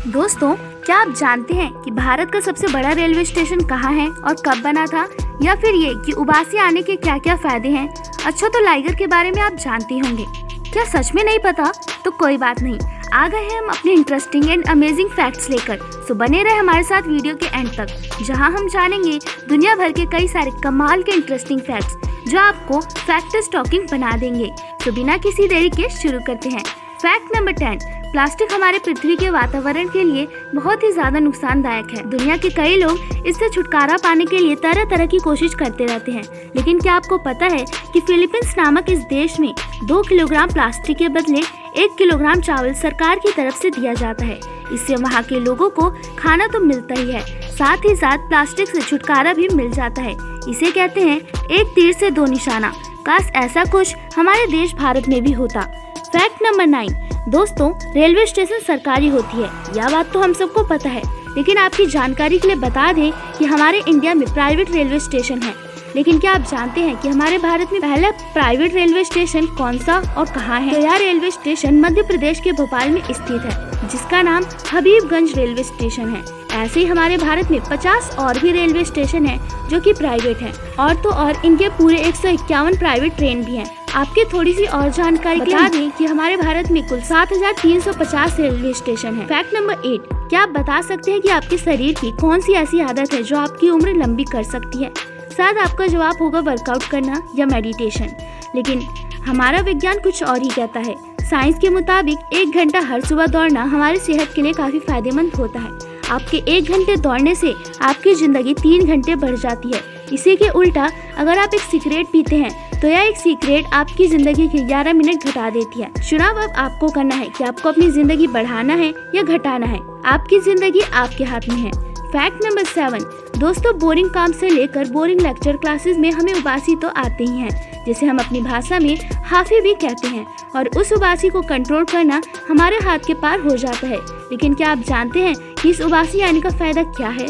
दोस्तों, क्या आप जानते हैं कि भारत का सबसे बड़ा रेलवे स्टेशन कहाँ है और कब बना था? या फिर ये कि उबासी आने के क्या क्या फायदे हैं? अच्छा, तो लाइगर के बारे में आप जानते होंगे। क्या सच में नहीं पता? तो कोई बात नहीं, आ गए हैं हम अपने इंटरेस्टिंग एंड अमेजिंग फैक्ट्स लेकर। सो बने रहे हमारे साथ वीडियो के एंड तक, जहां हम जानेंगे दुनिया भर के कई सारे कमाल के इंटरेस्टिंग फैक्ट्स जो आपको फैक्ट स्टॉकिंग बना देंगे। तो बिना किसी देरी के शुरू करते हैं। फैक्ट नंबर 10, प्लास्टिक हमारे पृथ्वी के वातावरण के लिए बहुत ही ज्यादा नुकसानदायक है। दुनिया के कई लोग इससे छुटकारा पाने के लिए तरह तरह की कोशिश करते रहते हैं, लेकिन क्या आपको पता है कि फिलीपींस नामक इस देश में 2 किलोग्राम प्लास्टिक के बदले 1 किलोग्राम चावल सरकार की तरफ से दिया जाता है। इससे वहाँ के लोगों को खाना तो मिलता ही है, साथ ही साथ प्लास्टिक से छुटकारा भी मिल जाता है। इसे कहते हैं एक तीर से 2 निशाना। काश ऐसा कुछ हमारे देश भारत में भी होता। फैक्ट नंबर 9, दोस्तों, रेलवे स्टेशन सरकारी होती है, यह बात तो हम सबको पता है, लेकिन आपकी जानकारी के लिए बता दें कि हमारे इंडिया में प्राइवेट रेलवे स्टेशन है। लेकिन क्या आप जानते हैं कि हमारे भारत में पहला प्राइवेट रेलवे स्टेशन कौन सा और कहाँ है? तो यह रेलवे स्टेशन मध्य प्रदेश के भोपाल में स्थित है, जिसका नाम हबीबगंज रेलवे स्टेशन है। ऐसे ही हमारे भारत में 50 और भी रेलवे स्टेशन है जो कि प्राइवेट है, और तो और इनके पूरे 151 प्राइवेट ट्रेन भी हैं। आपकी थोड़ी सी और जानकारी बता दें कि हमारे भारत में कुल 7350 रेलवे स्टेशन है। फैक्ट नंबर 8, क्या आप बता सकते हैं कि आपके शरीर की कौन सी ऐसी आदत है जो आपकी उम्र लंबी कर सकती है? शायद आपका जवाब होगा वर्कआउट करना या मेडिटेशन, लेकिन हमारा विज्ञान कुछ और ही कहता है। साइंस के मुताबिक 1 घंटा हर सुबह दौड़ना हमारी सेहत के लिए काफी फायदेमंद होता है। आपके 1 घंटे दौड़ने से आपकी जिंदगी 3 घंटे बढ़ जाती है। इसी के उल्टा अगर आप एक सिगरेट पीते हैं तो यह एक सिगरेट आपकी जिंदगी के 11 मिनट घटा देती है। चुनाव अब आपको करना है कि आपको अपनी जिंदगी बढ़ाना है या घटाना है। आपकी जिंदगी आपके हाथ में है। फैक्ट नंबर 7, दोस्तों, बोरिंग काम से लेकर बोरिंग लेक्चर क्लासेस में हमें उबासी तो आते ही हैं, जिसे हम अपनी भाषा में हाफी भी कहते हैं, और उस उबासी को कंट्रोल करना हमारे हाथ के पार हो जाता है। लेकिन क्या आप जानते हैं कि इस उबासी आने का फायदा क्या है?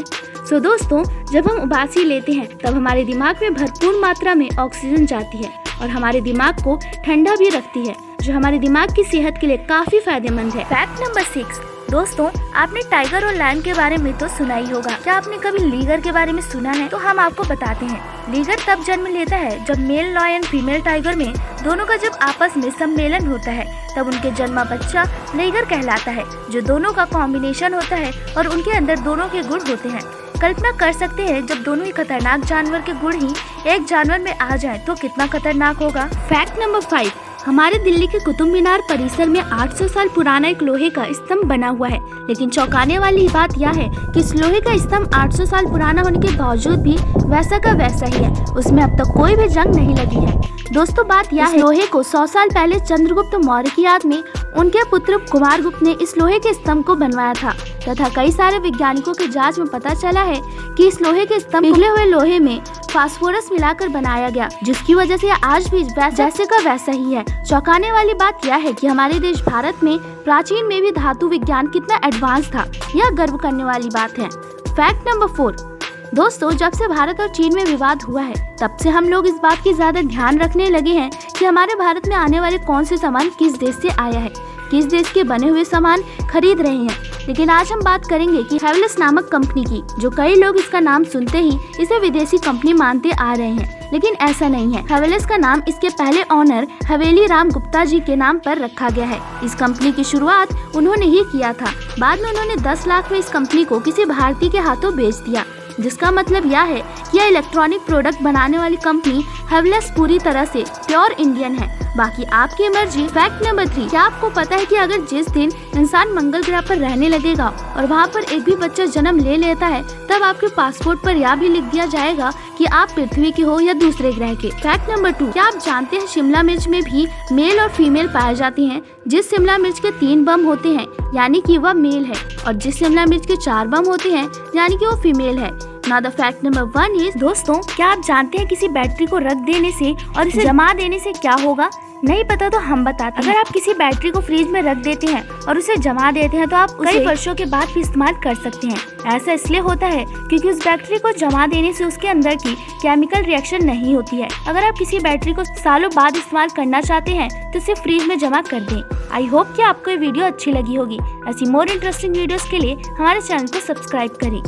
सो दोस्तों, जब हम उबासी लेते हैं तब हमारे दिमाग में भरपूर मात्रा में ऑक्सीजन जाती है और हमारे दिमाग को ठंडा भी रखती है, जो हमारे दिमाग की सेहत के लिए काफी फायदेमंद है। फैक्ट नंबर 6, दोस्तों, आपने टाइगर और लायन के बारे में तो सुना ही होगा। क्या आपने कभी लीगर के बारे में सुना है? तो हम आपको बताते हैं। लीगर तब जन्म लेता है जब मेल लायन फीमेल टाइगर में दोनों का जब आपस में सम्मेलन होता है, तब उनके जन्मा बच्चा लीगर कहलाता है, जो दोनों का कॉम्बिनेशन होता है और उनके अंदर दोनों के गुण होते हैं। कल्पना कर सकते हैं जब दोनों ही खतरनाक जानवर के गुण ही एक जानवर में आ जाए तो कितना खतरनाक होगा। फैक्ट नंबर 5, हमारे दिल्ली के कुतुब मीनार परिसर में 800 साल पुराना एक लोहे का स्तंभ बना हुआ है, लेकिन चौंकाने वाली बात यह है कि इस लोहे का स्तंभ 800 साल पुराना होने के बावजूद भी वैसा का वैसा ही है। उसमें अब तक कोई भी जंग नहीं लगी है। दोस्तों, बात यह है, लोहे को 100 साल पहले चंद्रगुप्त मौर्य की याद में उनके पुत्र कुमारगुप्त ने इस लोहे के स्तंभ को बनवाया था, तथा कई सारे वैज्ञानिकों के जांच में पता चला है कि इस लोहे के स्तंभ पिघले हुए लोहे में फास्फोरस मिलाकर बनाया गया, जिसकी वजह से आज भी जैसे का वैसा ही है। चौंकाने वाली बात यह है कि हमारे देश भारत में प्राचीन में भी धातु विज्ञान कितना एडवांस था, यह गर्व करने वाली बात है। फैक्ट नंबर 4, दोस्तों, जब से भारत और चीन में विवाद हुआ है तब से हम लोग इस बात की ज्यादा ध्यान रखने लगे हैं कि हमारे भारत में आने वाले कौन से सामान किस देश से आया है, किस देश के बने हुए सामान खरीद रहे हैं। लेकिन आज हम बात करेंगे कि हैवेल्स नामक कंपनी की, जो कई लोग इसका नाम सुनते ही इसे विदेशी कंपनी मानते आ रहे हैं, लेकिन ऐसा नहीं है। हैवेल्स का नाम इसके पहले ऑनर हवेली राम गुप्ता जी के नाम पर रखा गया है। इस कंपनी की शुरुआत उन्होंने ही किया था। बाद में उन्होंने 10 लाख में इस कंपनी को किसी भारतीय के हाथों बेच दिया, जिसका मतलब यह है कि यह इलेक्ट्रॉनिक प्रोडक्ट बनाने वाली कंपनी हैवेल्स पूरी तरह से प्योर इंडियन है। बाकी आपकी मर्जी। फैक्ट नंबर 3, क्या आपको पता है कि अगर जिस दिन इंसान मंगल ग्रह पर रहने लगेगा और वहाँ पर एक भी बच्चा जन्म ले लेता है, तब आपके पासपोर्ट पर यह भी लिख दिया जाएगा कि आप पृथ्वी के हो या दूसरे ग्रह के। फैक्ट नंबर 2, क्या आप जानते हैं शिमला मिर्च में भी मेल और फीमेल पाए जाते हैं? जिस शिमला मिर्च के 3 बम होते हैं यानी कि वह मेल है, और जिस शिमला मिर्च के 4 बम होते हैं यानी कि वो फीमेल है। Now the fact number 1 is, दोस्तों, क्या आप जानते हैं किसी बैटरी को रख देने से और इसे जमा देने से क्या होगा? नहीं पता तो हम बताते हैं। अगर आप किसी बैटरी को फ्रिज में रख देते हैं और उसे जमा देते हैं तो आप कई वर्षों के बाद भी इस्तेमाल कर सकते हैं। ऐसा इसलिए होता है क्योंकि उस बैटरी को जमा देने से उसके अंदर की केमिकल रिएक्शन नहीं होती है। अगर आप किसी बैटरी को सालों बाद इस्तेमाल करना चाहते हैं तो इसे फ्रिज में जमा कर दें। आई होप कि आपको ये वीडियो अच्छी लगी होगी। ऐसी मोर इंटरेस्टिंग वीडियोस के लिए हमारे चैनल को सब्सक्राइब करें।